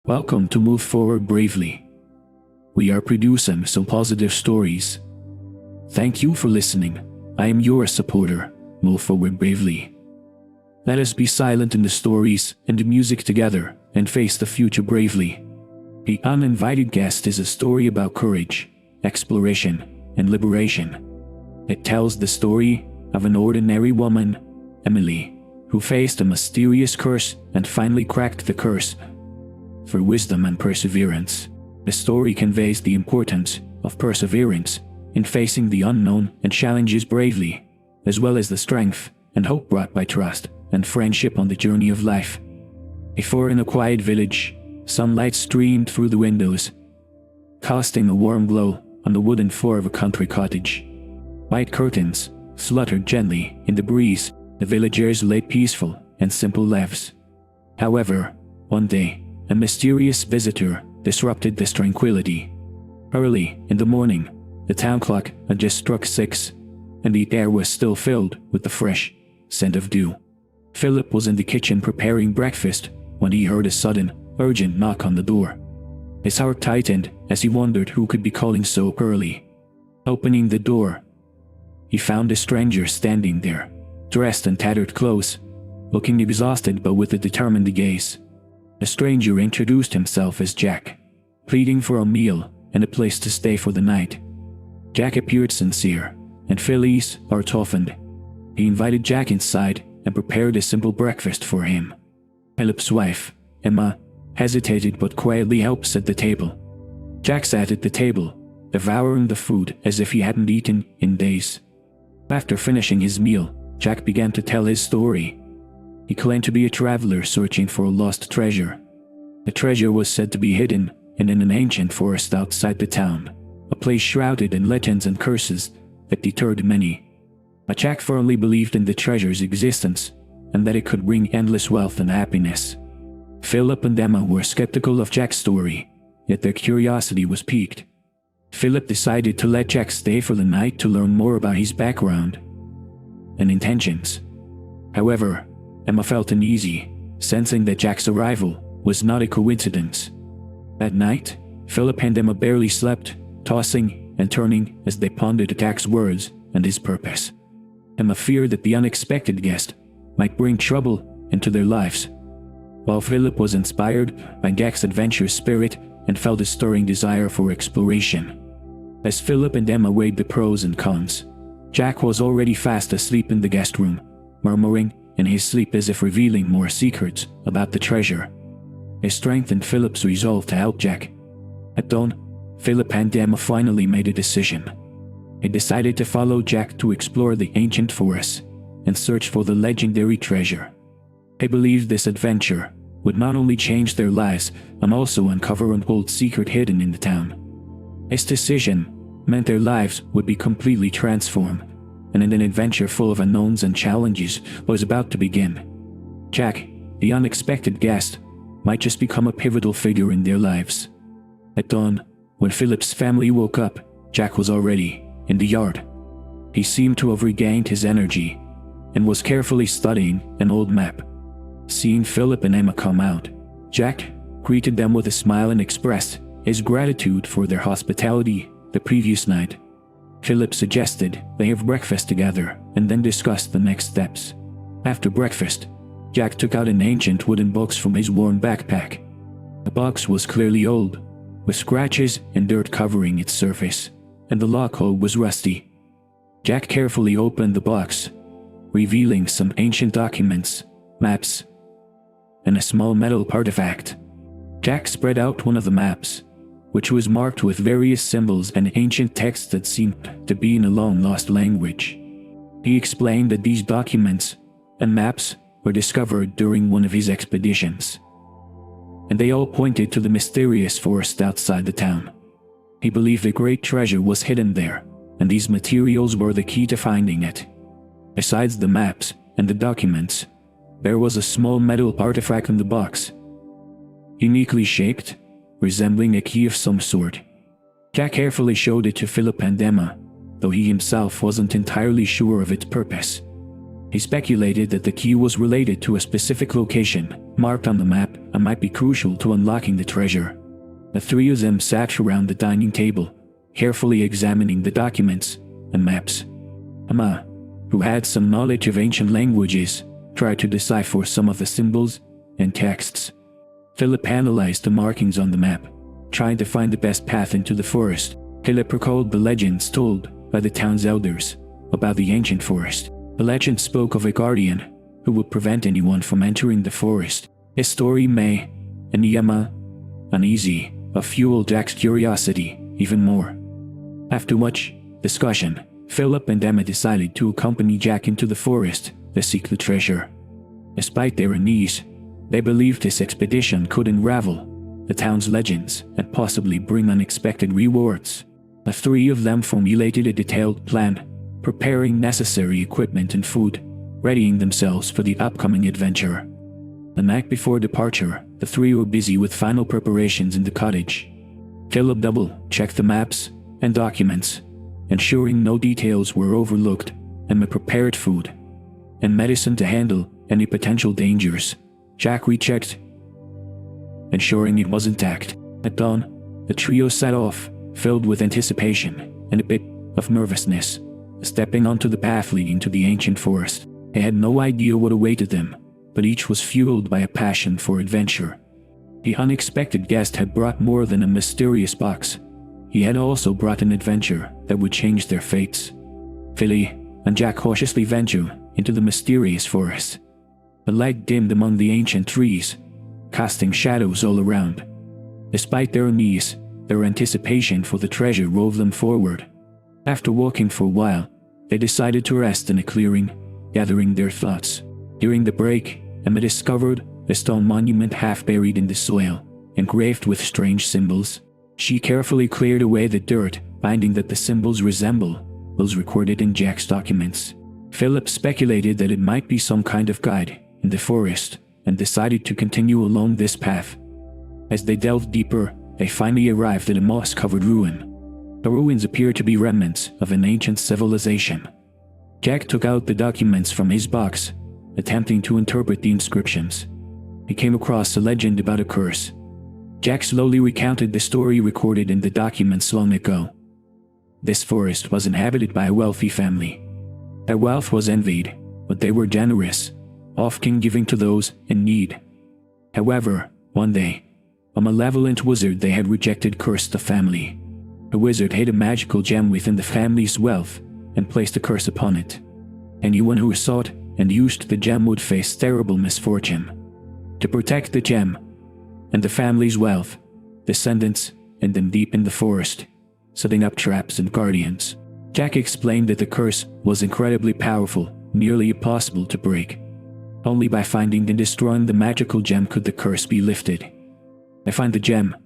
Welcome to Move Forward Bravely. We are producing some positive stories. Thank you for listening. I am your supporter. Move forward bravely. Let us be silent in the stories and the music together and face the future bravely. The Uninvited Guest is a story about courage, exploration, and liberation. It tells the story of an ordinary woman, Emily, who faced a mysterious curse and finally cracked the curse. For wisdom and perseverance, the story conveys the importance of perseverance in facing the unknown and challenges bravely, as well as the strength and hope brought by trust and friendship on the journey of life. Before, in a quiet village, sunlight streamed through the windows, casting a warm glow on the wooden floor of a country cottage. White curtains fluttered gently in the breeze. The villagers lay peaceful and simple lives. However, one day, a mysterious visitor disrupted this tranquility. Early in the morning, the town clock had just struck 6, and the air was still filled with the fresh scent of dew. Philip was in the kitchen preparing breakfast when he heard a sudden, urgent knock on the door. His heart tightened as he wondered who could be calling so early. Opening the door, he found a stranger standing there, dressed in tattered clothes, looking exhausted but with a determined gaze. The stranger introduced himself as Jack, pleading for a meal and a place to stay for the night. Jack appeared sincere, and Philip's heart softened. He invited Jack inside and prepared a simple breakfast for him. Philip's wife, Emma, hesitated but quietly helped set the table. Jack sat at the table, devouring the food as if he hadn't eaten in days. After finishing his meal, Jack began to tell his story. He claimed to be a traveler searching for a lost treasure. The treasure was said to be hidden in an ancient forest outside the town, a place shrouded in legends and curses that deterred many. But Jack firmly believed in the treasure's existence and that it could bring endless wealth and happiness. Philip and Emma were skeptical of Jack's story, yet their curiosity was piqued. Philip decided to let Jack stay for the night to learn more about his background and intentions. However, Emma felt uneasy, sensing that Jack's arrival was not a coincidence. That night, Philip and Emma barely slept, tossing and turning as they pondered Jack's words and his purpose. Emma feared that the unexpected guest might bring trouble into their lives, while Philip was inspired by Jack's adventurous spirit and felt a stirring desire for exploration. As Philip and Emma weighed the pros and cons, Jack was already fast asleep in the guest room, murmuring in his sleep as if revealing more secrets about the treasure. It strengthened Philip's resolve to help Jack. At dawn, Philip and Emma finally made a decision. They decided to follow Jack to explore the ancient forest and search for the legendary treasure. They believed this adventure would not only change their lives and also uncover an old secret hidden in the town. This decision meant their lives would be completely transformed, and an adventure full of unknowns and challenges was about to begin. Jack, the unexpected guest, might just become a pivotal figure in their lives. At dawn, when Philip's family woke up, Jack was already in the yard. He seemed to have regained his energy and was carefully studying an old map. Seeing Philip and Emma come out, Jack greeted them with a smile and expressed his gratitude for their hospitality the previous night. Philip suggested they have breakfast together and then discussed the next steps. After breakfast, Jack took out an ancient wooden box from his worn backpack. The box was clearly old, with scratches and dirt covering its surface, and the lock hole was rusty. Jack carefully opened the box, revealing some ancient documents, maps, and a small metal artifact. Jack spread out one of the maps, which was marked with various symbols and ancient texts that seemed to be in a long-lost language. He explained that these documents and maps were discovered during one of his expeditions, and they all pointed to the mysterious forest outside the town. He believed a great treasure was hidden there, and these materials were the key to finding it. Besides the maps and the documents, there was a small metal artifact in the box, uniquely shaped, resembling a key of some sort. Jack carefully showed it to Philip and Emma, though he himself wasn't entirely sure of its purpose. He speculated that the key was related to a specific location marked on the map and might be crucial to unlocking the treasure. The three of them sat around the dining table, carefully examining the documents and maps. Emma, who had some knowledge of ancient languages, tried to decipher some of the symbols and texts. Philip analyzed the markings on the map, trying to find the best path into the forest. Philip recalled the legends told by the town's elders about the ancient forest. The legend spoke of a guardian who would prevent anyone from entering the forest. His story may, and Emma, uneasy, fueled Jack's curiosity even more. After much discussion, Philip and Emma decided to accompany Jack into the forest to seek the treasure. Despite their unease, they believed this expedition could unravel the town's legends and possibly bring unexpected rewards. The three of them formulated a detailed plan, preparing necessary equipment and food, readying themselves for the upcoming adventure. The night before departure, the three were busy with final preparations in the cottage. Philip double-checked the maps and documents, ensuring no details were overlooked, and prepared food and medicine to handle any potential dangers. Jack rechecked, ensuring it was intact. At dawn, the trio set off, filled with anticipation and a bit of nervousness, stepping onto the path leading to the ancient forest. They had no idea what awaited them, but each was fueled by a passion for adventure. The unexpected guest had brought more than a mysterious box. He had also brought an adventure that would change their fates. Philly and Jack cautiously ventured into the mysterious forest. The light dimmed among the ancient trees, casting shadows all around. Despite their unease, their anticipation for the treasure drove them forward. After walking for a while, they decided to rest in a clearing, gathering their thoughts. During the break, Emma discovered a stone monument half buried in the soil, engraved with strange symbols. She carefully cleared away the dirt, finding that the symbols resemble those recorded in Jack's documents. Philip speculated that it might be some kind of guide in the forest, and decided to continue along this path. As they delved deeper, they finally arrived at a moss-covered ruin. The ruins appeared to be remnants of an ancient civilization. Jack took out the documents from his box, attempting to interpret the inscriptions. He came across a legend about a curse. Jack slowly recounted the story recorded in the documents long ago. This forest was inhabited by a wealthy family. Their wealth was envied, but they were generous, often giving to those in need. However, one day, a malevolent wizard they had rejected cursed the family. The wizard hid a magical gem within the family's wealth and placed a curse upon it. Anyone who sought and used the gem would face terrible misfortune. To protect the gem and the family's wealth, descendants hid them deep in the forest, setting up traps and guardians. Jack explained that the curse was incredibly powerful, nearly impossible to break. Only by finding and destroying the magical gem could the curse be lifted. To find the gem,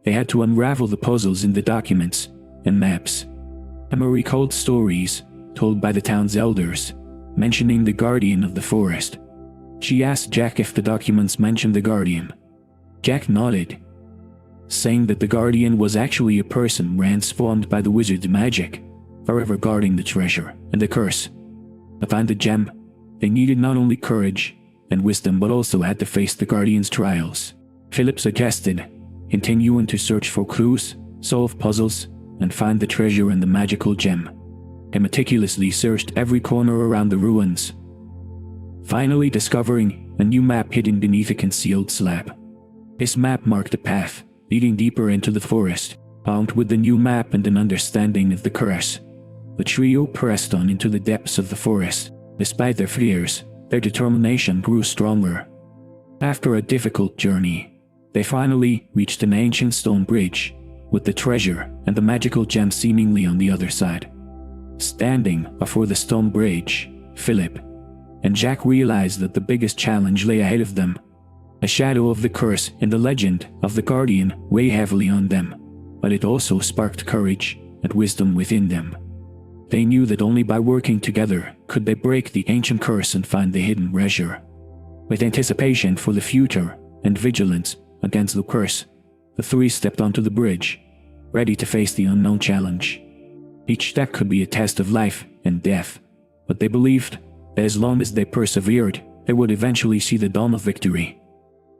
they had to unravel the puzzles in the documents and maps. Emma recalled stories told by the town's elders, mentioning the guardian of the forest. She asked Jack if the documents mentioned the guardian. Jack nodded, saying that the guardian was actually a person transformed by the wizard's magic, forever guarding the treasure and the curse. To find the gem, they needed not only courage and wisdom but also had to face the guardian's trials. Philip suggested continuing to search for clues, solve puzzles, and find the treasure and the magical gem. He meticulously searched every corner around the ruins, finally discovering a new map hidden beneath a concealed slab. This map marked a path leading deeper into the forest. Armed with the new map and an understanding of the curse, the trio pressed on into the depths of the forest. Despite their fears, their determination grew stronger. After a difficult journey, they finally reached an ancient stone bridge, with the treasure and the magical gem seemingly on the other side. Standing before the stone bridge, Philip and Jack realized that the biggest challenge lay ahead of them. The shadow of the curse and the legend of the guardian weighed heavily on them, but it also sparked courage and wisdom within them. They knew that only by working together could they break the ancient curse and find the hidden treasure. With anticipation for the future and vigilance against the curse, the three stepped onto the bridge, ready to face the unknown challenge. Each step could be a test of life and death, but they believed that as long as they persevered, they would eventually see the dawn of victory.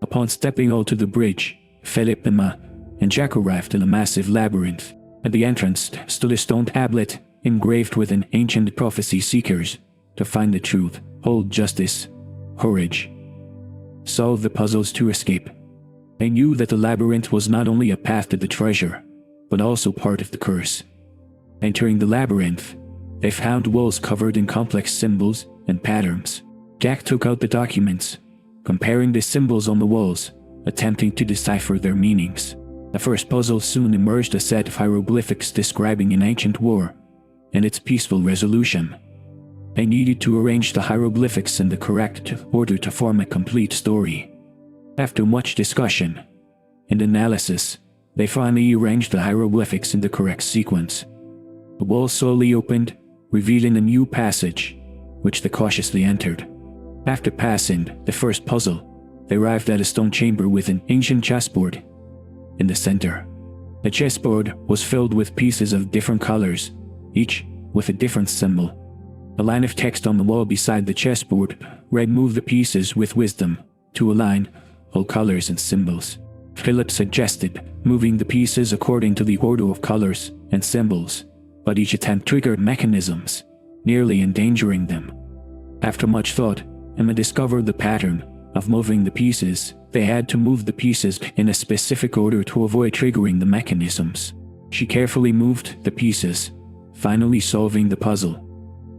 Upon stepping onto the bridge, Philip, Emma, and Jack arrived in a massive labyrinth. At the entrance stood a stone tablet engraved with an ancient prophecy: seekers to find the truth, hold justice, courage, solve the puzzles to escape. They knew that the labyrinth was not only a path to the treasure, but also part of the curse. Entering the labyrinth, they found walls covered in complex symbols and patterns. Jack took out the documents, comparing the symbols on the walls, attempting to decipher their meanings. The first puzzle soon emerged: a set of hieroglyphics describing an ancient war and its peaceful resolution. They needed to arrange the hieroglyphics in the correct order to form a complete story. After much discussion and analysis, they finally arranged the hieroglyphics in the correct sequence. The wall slowly opened, revealing a new passage, which they cautiously entered. After passing the first puzzle, they arrived at a stone chamber with an ancient chessboard in the center. The chessboard was filled with pieces of different colors, each with a different symbol. A line of text on the wall beside the chessboard read, "Move the pieces with wisdom to align all colors and symbols." Philip suggested moving the pieces according to the order of colors and symbols, but each attempt triggered mechanisms, nearly endangering them. After much thought, Emma discovered the pattern of moving the pieces. They had to move the pieces in a specific order to avoid triggering the mechanisms. She carefully moved the pieces, finally solving the puzzle.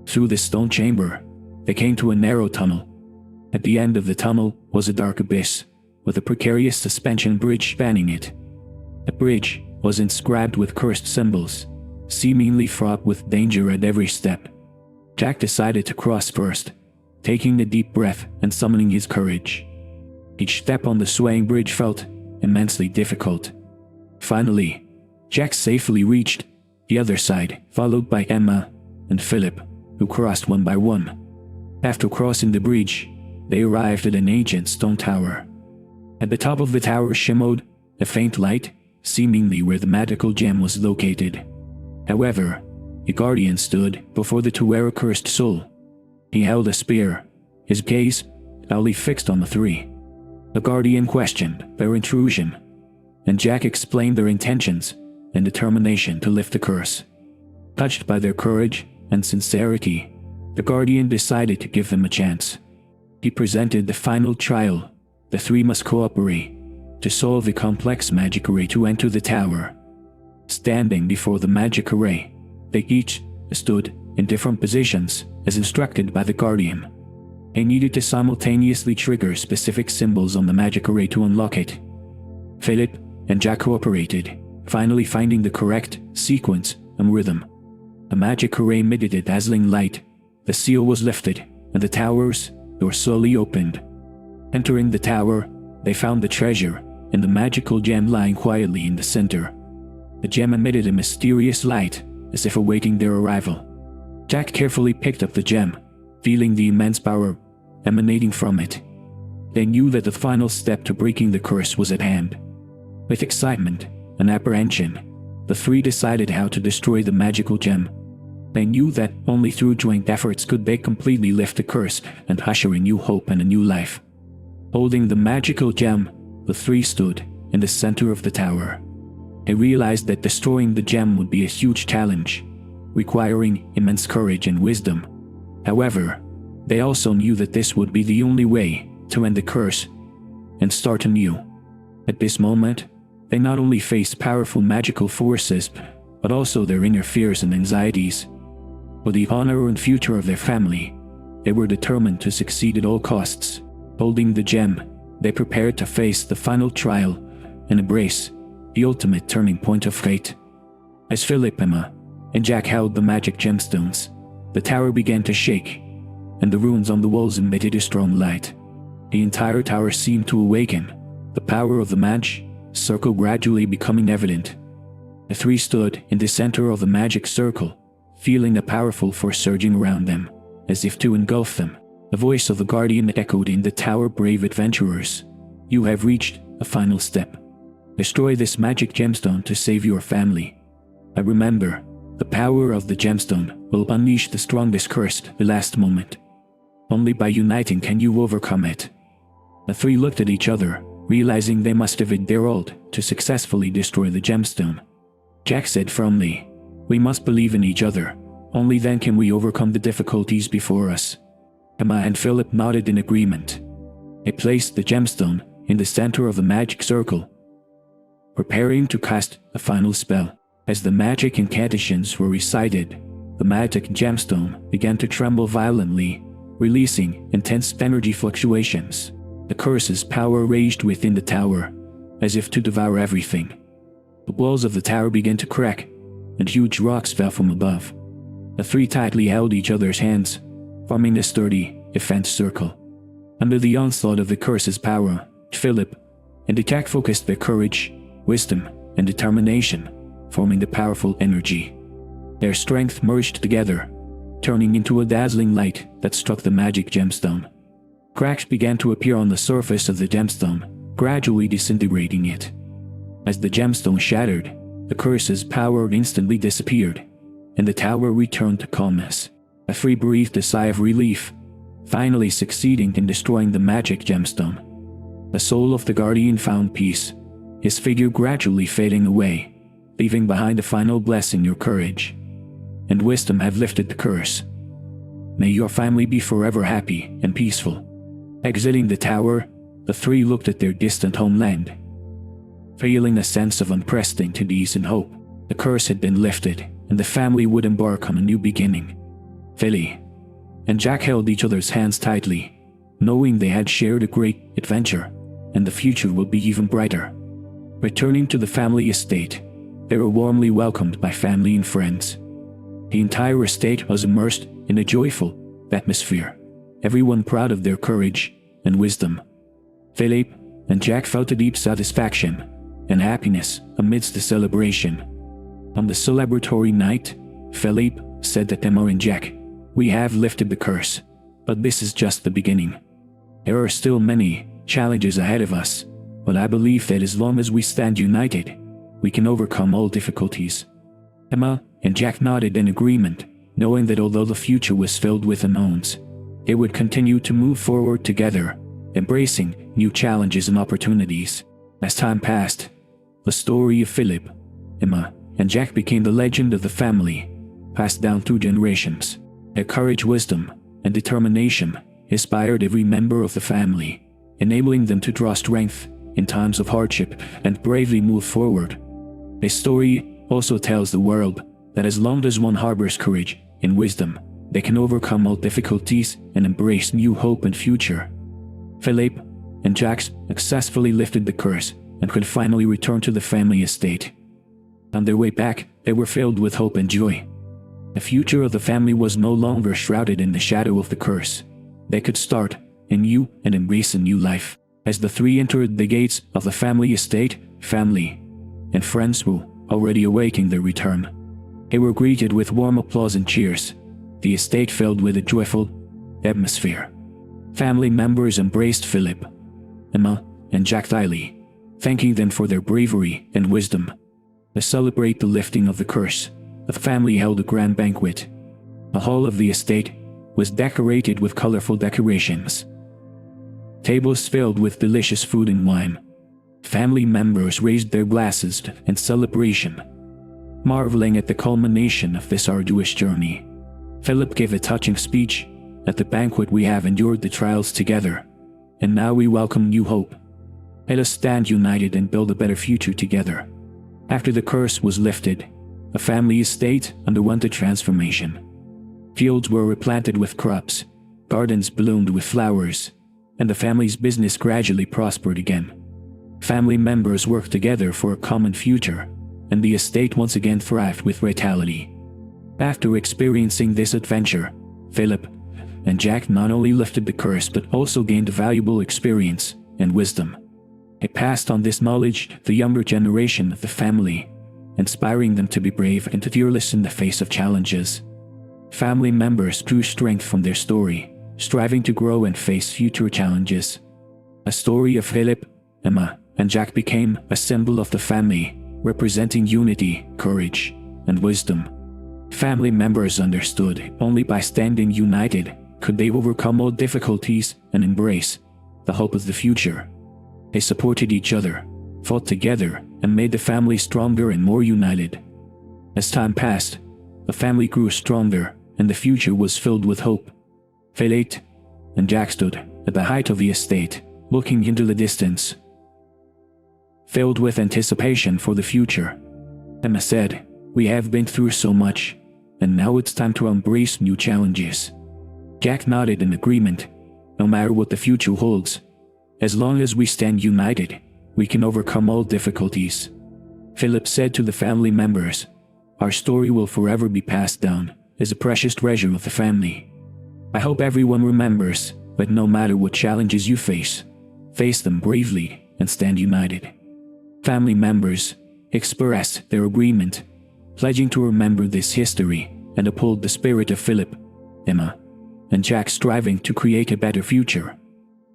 Through the stone chamber, they came to a narrow tunnel. At the end of the tunnel was a dark abyss, with a precarious suspension bridge spanning it. The bridge was inscribed with cursed symbols, seemingly fraught with danger at every step. Jack decided to cross first, taking a deep breath and summoning his courage. Each step on the swaying bridge felt immensely difficult. Finally, Jack safely reached the other side, followed by Emma and Philip, who crossed one by one. After crossing the bridge, they arrived at an ancient stone tower. At the top of the tower shimmered a faint light, seemingly where the magical gem was located. However, a guardian stood before the cursed soul. He held a spear, his gaze dully fixed on the three. The guardian questioned their intrusion, and Jack explained their intentions and determination to lift the curse. Touched by their courage and sincerity, the guardian decided to give them a chance. He presented the final trial. The three must cooperate to solve the complex magic array to enter the tower. Standing before the magic array, they each stood in different positions as instructed by the guardian. They needed to simultaneously trigger specific symbols on the magic array to unlock it. Philip and Jack cooperated, finally finding the correct sequence and rhythm. The magic array emitted a dazzling light, the seal was lifted, and the tower's door slowly opened. Entering the tower, they found the treasure and the magical gem lying quietly in the center. The gem emitted a mysterious light, as if awaiting their arrival. Jack carefully picked up the gem, feeling the immense power emanating from it. They knew that the final step to breaking the curse was at hand. With excitement and apprehension, the three decided how to destroy the magical gem. They knew that only through joint efforts could they completely lift the curse and usher in new hope and a new life. Holding the magical gem, the three stood in the center of the tower. They realized that destroying the gem would be a huge challenge, requiring immense courage and wisdom. However, they also knew that this would be the only way to end the curse and start anew. At this moment, they not only faced powerful magical forces, but also their inner fears and anxieties. For the honor and future of their family, they were determined to succeed at all costs. Holding the gem, they prepared to face the final trial and embrace the ultimate turning point of fate. As Philip, Emma, and Jack held the magic gemstones, the tower began to shake, and the runes on the walls emitted a strong light. The entire tower seemed to awaken, the power of the magic circle gradually becoming evident. The three stood in the center of the magic circle, feeling a powerful force surging around them, as if to engulf them. The voice of the guardian echoed in the tower. "Brave adventurers, you have reached a final step. Destroy this magic gemstone to save your family. But remember, the power of the gemstone will unleash the strongest curse at the last moment. Only by uniting can you overcome it." The three looked at each other, realizing they must have it their all to successfully destroy the gemstone. Jack said firmly, "We must believe in each other. Only then can we overcome the difficulties before us." Emma and Philip nodded in agreement. They placed the gemstone in the center of the magic circle, preparing to cast a final spell. As the magic incantations were recited, the magic gemstone began to tremble violently, releasing intense energy fluctuations. The curse's power raged within the tower, as if to devour everything. The walls of the tower began to crack, and huge rocks fell from above. The three tightly held each other's hands, forming a sturdy defense circle. Under the onslaught of the curse's power, Philip and Jack focused their courage, wisdom, and determination, forming the powerful energy. Their strength merged together, turning into a dazzling light that struck the magic gemstone. Cracks began to appear on the surface of the gemstone, gradually disintegrating it. As the gemstone shattered, the curse's power instantly disappeared, and the tower returned to calmness. A three breathed a sigh of relief, finally succeeding in destroying the magic gemstone. The soul of the guardian found peace, his figure gradually fading away, leaving behind a final blessing. Your courage and wisdom have lifted the curse. May your family be forever happy and peaceful. Exiting the tower, the three looked at their distant homeland, feeling a sense of unprecedented ease and hope. The curse had been lifted, and the family would embark on a new beginning. Philly and Jack held each other's hands tightly, knowing they had shared a great adventure, and the future would be even brighter. Returning to the family estate, they were warmly welcomed by family and friends. The entire estate was immersed in a joyful atmosphere, everyone proud of their courage and wisdom. Philip and Jack felt a deep satisfaction and happiness amidst the celebration. On the celebratory night, Philip said to Emma and Jack, "We have lifted the curse, but this is just the beginning. There are still many challenges ahead of us, but I believe that as long as we stand united, we can overcome all difficulties." Emma and Jack nodded in agreement, knowing that although the future was filled with unknowns, they would continue to move forward together, embracing new challenges and opportunities. As time passed, the story of Philip, Emma, and Jack became the legend of the family, passed down through generations. Their courage, wisdom, and determination inspired every member of the family, enabling them to draw strength in times of hardship and bravely move forward. This story also tells the world that as long as one harbors courage and wisdom, they can overcome all difficulties and embrace new hope and future. Philip and Jack successfully lifted the curse and could finally return to the family estate. On their way back, they were filled with hope and joy. The future of the family was no longer shrouded in the shadow of the curse. They could start anew and embrace a new life. As the three entered the gates of the family estate, family and friends were already awaiting their return. They were greeted with warm applause and cheers, the estate filled with a joyful atmosphere. Family members embraced Philip, Emma, and Jack tightly, thanking them for their bravery and wisdom. To celebrate the lifting of the curse, the family held a grand banquet. The hall of the estate was decorated with colorful decorations. Tables filled with delicious food and wine. Family members raised their glasses in celebration, marveling at the culmination of this arduous journey. Philip gave a touching speech. "At the banquet we have endured the trials together, and now we welcome new hope. Let us stand united and build a better future together." After the curse was lifted, the family estate underwent a transformation. Fields were replanted with crops, gardens bloomed with flowers, and the family's business gradually prospered again. Family members worked together for a common future, and the estate once again thrived with vitality. After experiencing this adventure, Philip and Jack not only lifted the curse but also gained valuable experience and wisdom. They passed on this knowledge to the younger generation of the family, inspiring them to be brave and fearless in the face of challenges. Family members drew strength from their story, striving to grow and face future challenges. A story of Philip, Emma, and Jack became a symbol of the family, representing unity, courage, and wisdom. Family members understood only by standing united could they overcome all difficulties and embrace the hope of the future. They supported each other, fought together, and made the family stronger and more united. As time passed, the family grew stronger, and the future was filled with hope. Philip and Jack stood at the height of the estate, looking into the distance, filled with anticipation for the future. Emma said, "We have been through so much, and now it's time to embrace new challenges." Jack nodded in agreement. No matter what the future holds, as long as we stand united, we can overcome all difficulties. Philip said to the family members, "Our story will forever be passed down as a precious treasure of the family. I hope everyone remembers that no matter what challenges you face them bravely and stand united." Family members expressed their agreement, pledging to remember this history and uphold the spirit of Philip, Emma, and Jack, striving to create a better future.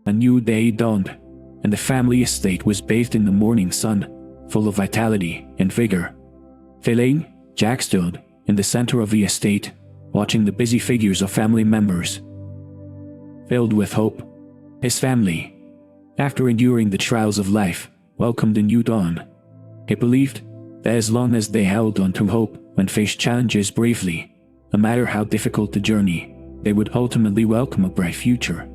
A new day dawned, and the family estate was bathed in the morning sun, full of vitality and vigor. Philip, Jack stood in the center of the estate, watching the busy figures of family members. Filled with hope, his family, after enduring the trials of life, welcomed a new dawn. He believed that as long as they held on to hope and faced challenges bravely, no matter how difficult the journey, they would ultimately welcome a bright future.